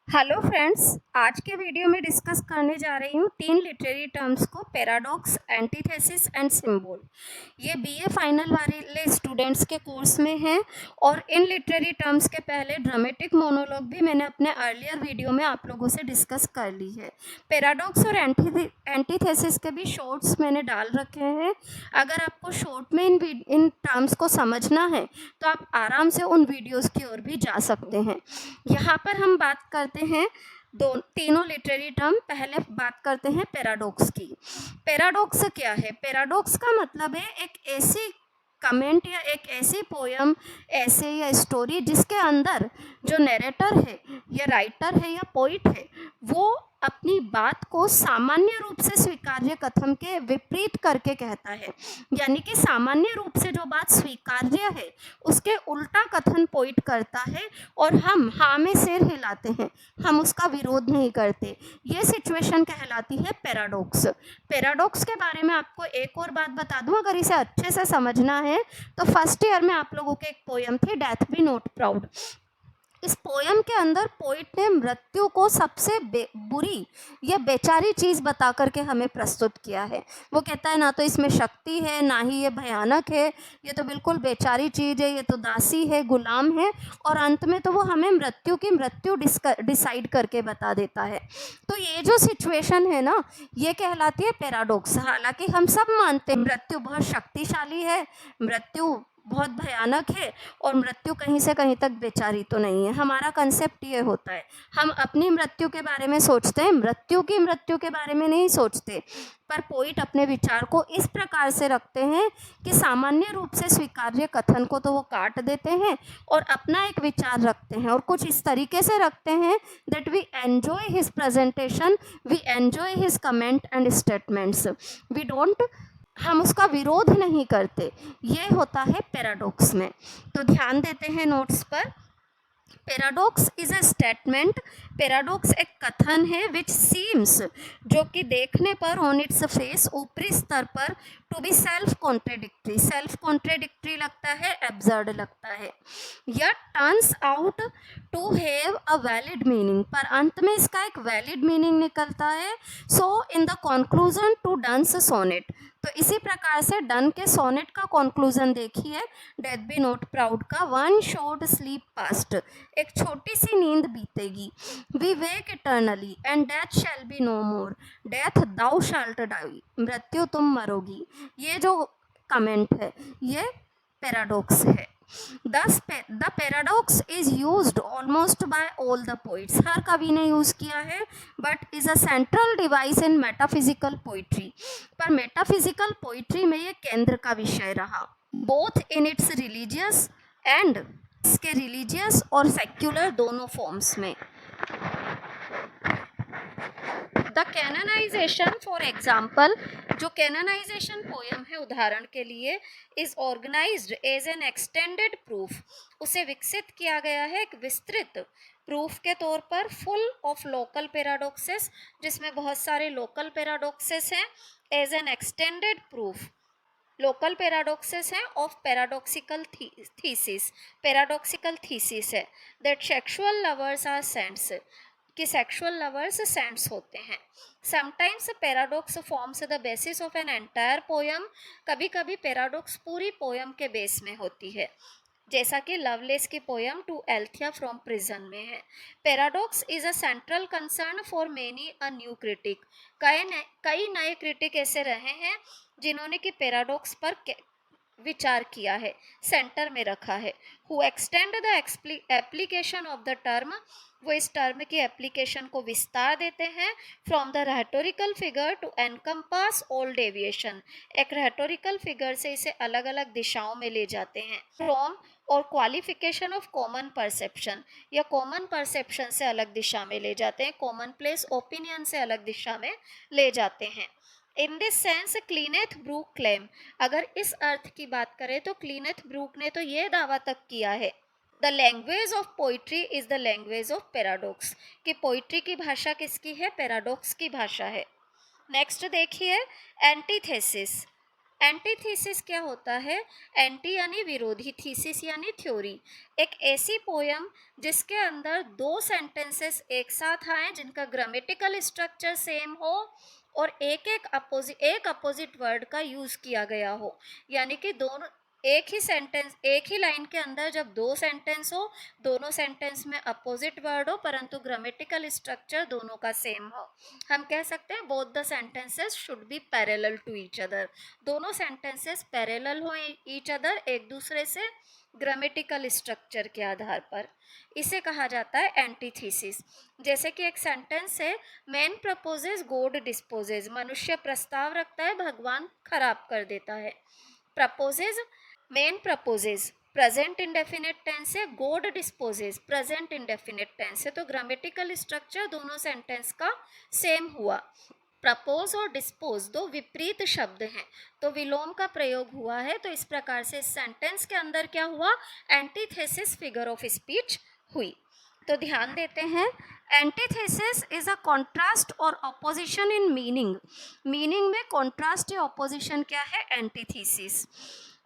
Hello friends, आज के video में डिस्कस करने जा रही हूँ तीन लिटरेरी टर्म्स को, पैराडॉक्स, एंटीथेसिस एंड सिंबल। ये बीए फाइनल वाले स्टूडेंट्स के कोर्स में है और इन लिटरेरी टर्म्स के पहले ड्रामेटिक मोनोलॉग भी मैंने अपने अर्लियर वीडियो में आप लोगों से डिस्कस कर ली है। पैराडॉक्स और एंटीथेसिस के भी शॉर्ट्स मैंने डाल रखे हैं। अगर आपको शॉर्ट में इन टर्म्स को समझना है तो आप आराम से उन वीडियोज़ की ओर भी जा सकते हैं। यहाँ पर हम बात करते हैं तीनों लिटरेरी टर्म। पहले बात करते हैं पैराडॉक्स की। पैराडॉक्स क्या है? पैराडॉक्स का मतलब है एक ऐसी कमेंट या एक ऐसी पोयम, ऐसे या स्टोरी जिसके अंदर जो नैरेटर है या राइटर है या पोइट है वो अपनी बात को सामान्य रूप से स्वीकार्य कथन के विपरीत करके कहता है। यानी कि सामान्य रूप से जो बात स्वीकार्य है उसके उल्टा कथन पोइट करता है और हम हाँ में सिर हिलाते हैं, हम उसका विरोध नहीं करते। ये सिचुएशन कहलाती है पैराडॉक्स। पैराडॉक्स के बारे में आपको एक और बात बता दूं, अगर इसे अच्छे से समझना है तो फर्स्ट ईयर में आप लोगों के एक पोयम थी, डेथ बी नॉट प्राउड। इस पोयम के अंदर पोइट ने मृत्यु को सबसे बुरी या बेचारी चीज़ बता करके हमें प्रस्तुत किया है। वो कहता है ना तो इसमें शक्ति है, ना ही ये भयानक है, ये तो बिल्कुल बेचारी चीज़ है, ये तो दासी है, गुलाम है, और अंत में तो वो हमें मृत्यु की मृत्यु डिसाइड करके बता देता है। तो ये जो सिचुएशन है ना, ये कहलाती है पैराडॉक्स। हालांकि हम सब मानते हैं मृत्यु बहुत शक्तिशाली है, मृत्यु बहुत भयानक है और मृत्यु कहीं से कहीं तक बेचारी तो नहीं है। हमारा कंसेप्ट ये होता है, हम अपनी मृत्यु के बारे में सोचते हैं, मृत्यु के बारे में नहीं सोचते। पर पोइट अपने विचार को इस प्रकार से रखते हैं कि सामान्य रूप से स्वीकार्य कथन को तो वो काट देते हैं और अपना एक विचार रखते हैं, और कुछ इस तरीके से रखते हैं that we enjoy his presentation, we enjoy his comment and statements, we don't, हम उसका विरोध नहीं करते। ये होता है पैराडॉक्स में। तो ध्यान देते हैं नोट्स पर। Paradox is a statement, paradox एक कथन है विच सीम्स, जो कि देखने पर ऑन इट्स फेस, ऊपरी स्तर पर, टू बी सेल्फ कॉन्ट्रेडिक्टरी लगता है, एब्सर्ड लगता है, या turns out to have a valid meaning, पर अंत में इसका एक वैलिड मीनिंग निकलता है। So in the conclusion to Donne's sonnet, तो इसी प्रकार से डन के सोनेट का कंक्लूजन देखिए, डेथ बी नॉट प्राउड का, वन शॉर्ट स्लीप पास्ट, एक छोटी सी नींद बीतेगी, we wake eternally and death shall be no more, death thou shalt die, मृत्यु तुम मरोगी। ये जो कमेंट है ये पैराडॉक्स है। The paradox is used almost by all the poets, हर कवि ने यूज किया है, but is a central device in metaphysical poetry, पर मेटाफिजिकल पोइट्री में ये केंद्र का विषय रहा, both in its religious and, इसके रिलीजियस और सेक्युलर दोनों फॉर्म्स में। द कैननाइजेशन फॉर एग्जाम्पल, जो कैननाइजेशन पोयम है उदाहरण के लिए, is organised as an extended proof, उसे विकसित किया गया है एक विस्तृत प्रूफ के तौर पर, फुल ऑफ लोकल पैराडॉक्सेस, जिसमें बहुत सारे लोकल पैराडॉक्सेस हैं, as an extended proof, local paradoxes हैं of paradoxical thesis, paradoxical thesis है, that sexual lovers are saints, कि सेक्सुअल लवर्स सेंट्स होते हैं। Sometimes paradox forms the basis of an entire poem, कभी कभी पैराडॉक्स पूरी poem के बेस में होती है, जैसा कि लवलेस की poem to Althea from prison में है। Paradox is a central concern for many a new critic, कई नए क्रिटिक ऐसे रहे हैं जिन्होंने कि पैराडॉक्स पर विचार किया है, सेंटर में रखा है, who extend the application of the term, वो इस टर्म की एप्लीकेशन को विस्तार देते हैं, from the rhetorical figure to encompass all deviation, एक रेटोरिकल फिगर से इसे अलग अलग दिशाओं में ले जाते हैं, फ्रॉम और क्वालिफिकेशन ऑफ कॉमन परसेप्शन, या कॉमन परसेप्शन से अलग दिशा में ले जाते हैं, कॉमन प्लेस ओपिनियन से अलग दिशा में ले जाते हैं। In this sense Cleanth Brook claim, अगर इस अर्थ की बात करें तो क्लीनेथ ब्रूक ने तो ये दावा तक किया है, the language of poetry is the language of paradox, कि पोइट्री की भाषा किसकी है? पैराडॉक्स की भाषा है। नेक्स्ट देखिए एंटीथेसिस। एंटीथीसिस क्या होता है? एंटी यानी विरोधी, थीसिस यानी थ्योरी। एक ऐसी पोयम जिसके अंदर दो सेंटेंसेस एक साथ आए जिनका ग्रामेटिकल स्ट्रक्चर सेम हो और एक अपोजिट वर्ड का यूज किया गया हो, यानी कि दोनों एक ही सेंटेंस, एक ही लाइन के अंदर जब दो सेंटेंस हो, दोनों सेंटेंस में अपोजिट वर्ड हो परंतु ग्रामेटिकल स्ट्रक्चर दोनों का सेम हो, हम कह सकते हैं both the sentences should be parallel to each other. दोनों सेंटेंसेस पैरेलल हो ईच अदर, एक दूसरे से ग्रामेटिकल स्ट्रक्चर के आधार पर। इसे कहा जाता है एंटीथीसिस। जैसे कि एक सेंटेंस है, मैन प्रपोजेज गॉड डिस्पोजेज, मनुष्य प्रस्ताव रखता है भगवान खराब कर देता है। Proposes, man proposes present indefinite tense है, God disposes present indefinite tense है, तो ग्रामेटिकल स्ट्रक्चर दोनों सेंटेंस का सेम हुआ। प्रपोज और डिस्पोज दो विपरीत शब्द हैं, तो विलोम का प्रयोग हुआ है, तो इस प्रकार से इस सेंटेंस के अंदर क्या हुआ? एंटीथेसिस फिगर ऑफ स्पीच हुई। तो ध्यान देते हैं, एंटीथेसिस इज अ कॉन्ट्रास्ट और ऑपोजिशन इन मीनिंग। मीनिंग में कॉन्ट्रास्ट या ऑपोजिशन क्या है? Antithesis.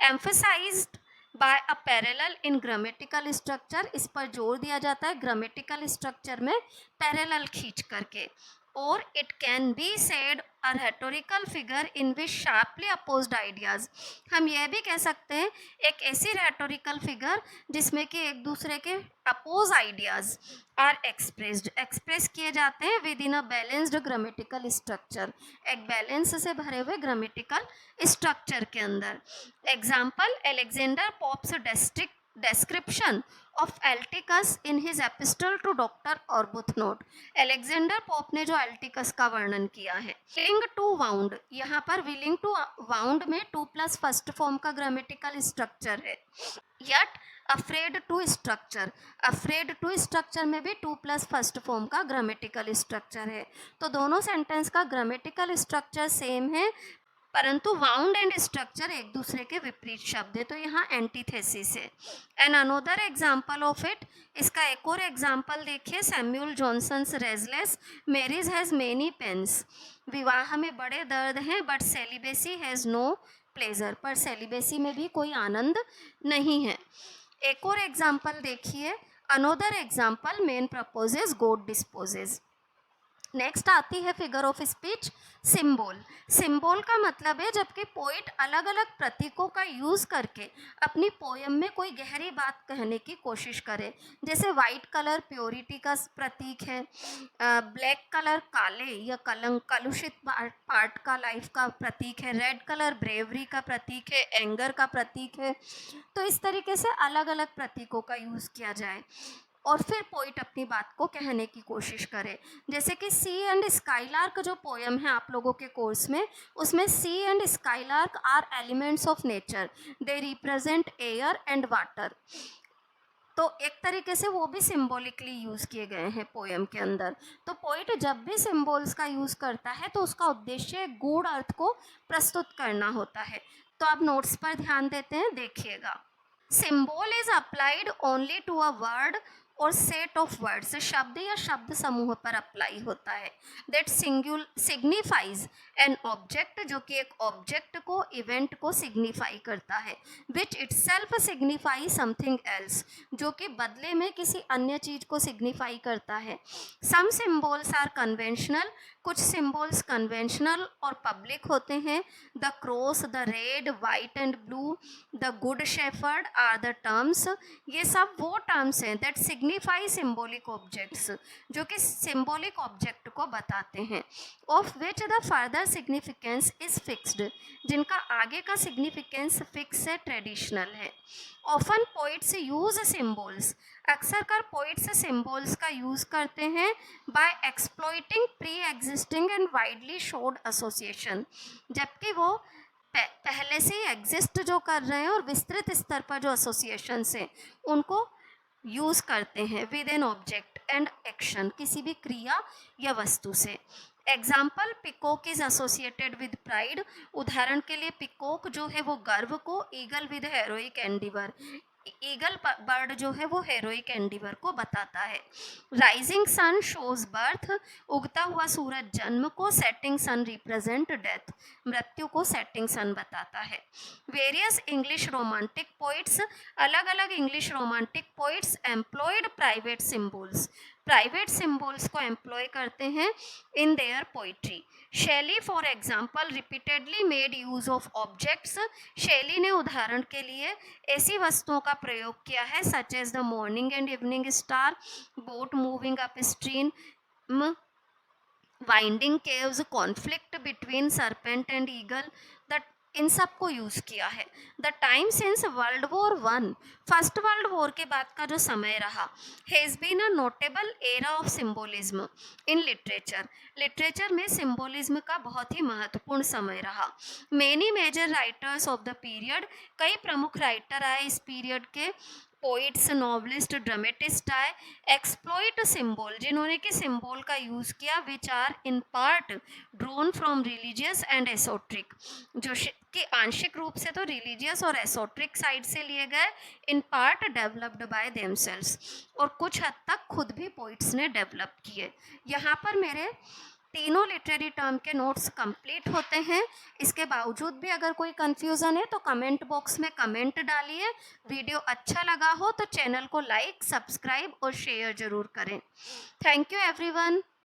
Emphasised by a parallel in grammatical structure, इस पर जोर दिया जाता है ग्रामेटिकल स्ट्रक्चर में पैरेलल खींच करके। और it can be said a rhetorical figure in which sharply opposed ideas, हम यह भी कह सकते हैं एक ऐसी rhetorical फिगर जिसमें कि एक दूसरे के अपोज आइडियाज आर एक्सप्रेस किए जाते हैं with in a balanced grammatical structure, एक बैलेंस से भरे हुए ग्रामेटिकल स्ट्रक्चर के अंदर। Example, Alexander pops description of Atticus in his epistle to Dr. Arbuthnot। Alexander pope ने जो एल्टिकस का वर्णन किया है। विलिंग टू वाउंड, यहाँ पर विलिंग टू वाउंड में टू प्लस फर्स्ट फॉर्म का ग्रामेटिकल स्ट्रक्चर है। Yet afraid to structure, afraid to structure में भी टू प्लस फर्स्ट फॉर्म का ग्रामेटिकल स्ट्रक्चर है, तो दोनों सेंटेंस का ग्रामेटिकल स्ट्रक्चर सेम है परंतु वाउंड एंड स्ट्रक्चर एक दूसरे के विपरीत शब्द है, तो यहाँ एंटीथेसिस है। And another example of it, इसका एक और एग्जाम्पल देखिए, Samuel Johnson's Rasselas, marriage has many pains, विवाह में बड़े दर्द हैं but celibacy has no pleasure, पर सेलिबेसी में भी कोई आनंद नहीं है। एक और एग्जाम्पल देखिए, another example, man proposes God disposes. Next आती है figure of speech symbol. Symbol का मतलब है जबकि पोइट अलग अलग प्रतीकों का यूज़ करके अपनी पोयम में कोई गहरी बात कहने की कोशिश करे। जैसे वाइट कलर प्योरिटी का प्रतीक है, ब्लैक कलर काले या कलुषित पार्ट का लाइफ का प्रतीक है, रेड कलर ब्रेवरी का प्रतीक है, एंगर का प्रतीक है। तो इस तरीके से अलग अलग प्रतीकों का यूज़ किया जाए और फिर पोइट अपनी बात को कहने की कोशिश करे। जैसे कि सी एंड स्काईलार्क जो पोयम है आप लोगों के कोर्स में, उसमें sea and skylark are elements of nature, they represent air and water, तो एक तरीके से वो भी सिम्बॉलिकली यूज़ किए गए हैं पोयम के अंदर। तो पोइट जब भी सिम्बॉल्स का यूज़ करता है तो उसका उद्देश्य गूढ़ अर्थ को प्रस्तुत करना होता है। तो आप नोट्स पर ध्यान देते हैं, देखिएगा। Symbol is applied only to a word और सेट ऑफ वर्ड्स, शब्द या शब्द समूह पर अप्लाई होता है। दैट सिग्निफाइज एन ऑब्जेक्ट, जो कि एक ऑब्जेक्ट को, इवेंट को सिग्निफाई करता है। विच इटसेल्फ सिग्निफाई समथिंग एल्स, जो कि बदले में किसी अन्य चीज को सिग्निफाई करता है। सम सिम्बॉल्स आर कन्वेंशनल, कुछ सिम्बॉल्स कन्वेंशनल और पब्लिक होते हैं। The cross, the red, white and blue, the good shepherd are the terms, ये सब वो टर्म्स हैं दैट सिग्निफाई सिम्बॉलिक ऑब्जेक्ट्स, जो कि सिम्बॉलिक ऑब्जेक्ट को बताते हैं। Of which the further significance is fixed, जिनका आगे का सिग्निफिकेंस फिक्स है, ट्रेडिशनल है। ऑफन पोइट्स यूज सिम्बॉल्स, अक्सर कर पोइट्स सिम्बॉल्स का यूज़ करते हैं by exploiting pre existing and widely showed association, जबकि वो पहले से ही एग्जिस्ट जो कर रहे हैं और विस्तृत स्तर पर जो एसोसिएशंस हैं उनको यूज़ करते हैं with an object and action, किसी भी क्रिया या वस्तु से। Example, peacock is associated with pride, उदाहरण के लिए पिकॉक जो है वो गर्व को, eagle with heroic endeavour, eagle bird जो है वो हेरोइक एंडिवर को बताता है। राइजिंग सन शोज बर्थ, उगता हुआ सूरज जन्म को, सेटिंग सन रिप्रेजेंट डेथ, मृत्यु को सेटिंग सन बताता है। वेरियस इंग्लिश रोमांटिक पोइट्स, अलग अलग English romantic poets employed private symbols को एम्प्लॉय करते हैं इन देयर पोइट्री। शैली for example repeatedly made use of objects, शैली ने उदाहरण के लिए ऐसी वस्तुओं का प्रयोग किया है such as the morning and evening star, boat moving upstream, winding caves, conflict between serpent and eagle, the इन सब को यूज किया है। The time since world war one, first world war के बाद का जो समय रहा, has been a notable era of symbolism in literature में सिंबोलिज्म का बहुत ही महत्वपूर्ण समय रहा। Many major writers of the period, कई प्रमुख राइटर आए इस पीरियड के, पोइट्स, नॉवलिस्ट, ड्रामेटिस्ट आए, एक्सप्लॉइट सिंबल, जिन्होंने कि सिंबल का यूज किया, which are in part drawn from religious and esoteric, जो कि आंशिक रूप से तो रिलीजियस और एसोट्रिक साइड से लिए गए, in part developed by themselves, और कुछ हद तक खुद भी पोइट्स ने डेवलप किए। यहाँ पर मेरे तीनों लिटरेरी टर्म के नोट्स कंप्लीट होते हैं। इसके बावजूद भी अगर कोई कंफ्यूजन है तो कमेंट बॉक्स में कमेंट डालिए। वीडियो अच्छा लगा हो तो चैनल को लाइक, सब्सक्राइब और शेयर जरूर करें। Thank you everyone.